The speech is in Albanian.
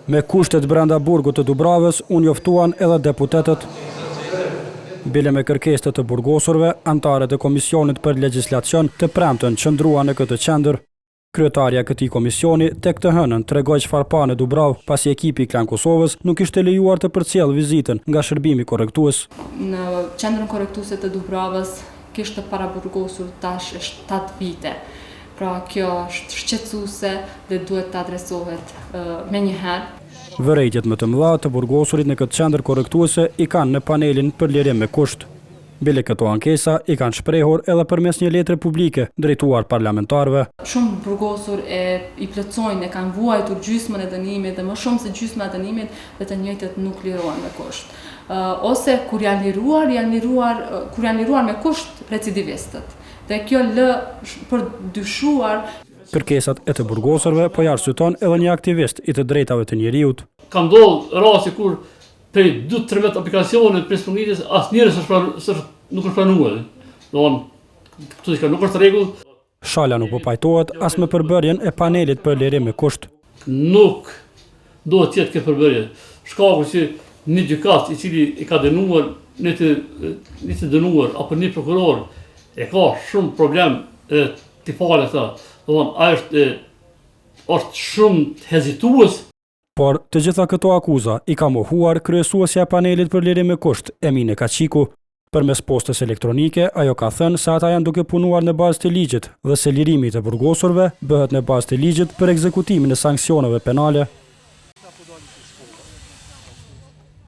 Me kushtet brenda burgut të Dubravës, unë joftuan edhe deputetët, bile me kërkesat të burgosurve, antarët e Komisionit për Legjislacion të premten qëndruan në këtë qendër. Kryetarja e këtij komisioni tek të hënën tregoi çfarë pa në Dubravë, pasi ekipi i Klan Kosovës nuk ishte lejuar të përcjell vizitën nga shërbimi korrektues. Në qendrën korrektuese të Dubravës kishte para burgosur tash 7 vite. Pra kjo është shqetësuese dhe duhet të adresohet menjëherë. Vërejtjet më të mëdha të burgosurit në këtë qendër korrektuese i kanë në panelin për lirim me kusht. Bile këto ankesa i kanë shprehur edhe përmes një letre publike drejtuar parlamentarëve. Shumë burgosur i plotësojnë, e kanë vuajtur gjysmën e dënimit dhe më shumë se gjysma e dënimit dhe të njëjtët nuk lirohen me kusht. Ose kur janë liruar me kusht recidivistët. Dhe kjo lë për dyshuar. Kërkesat e të burgosurve po arsyeton edhe një aktivist i të drejtave të njeriut. Ka ndodhur rasti kur prej 2-3 aplikacionet prej punitës asnjëri nuk është pranuar. Nuk është rregull. Shala nuk po pajtohet as me përbërjen e panelit për lirim me kusht. Nuk duhet të jetë kjo përbërje. Shkaku që një gjykat i cili i ka dënuar një të dënuar apo një prokuror e ka shumë problem të falë ata. Ai është shumë hezitues. Por të gjitha këto akuza i ka mohuar kryesuesja e panelit për lirim me kusht, Emine Kaçiku. Përmes postës elektronike, ajo ka thënë se ata janë duke punuar në bazë të ligjit dhe se lirimi i të burgosurve bëhet në bazë të ligjit për ekzekutimin e sanksioneve penale.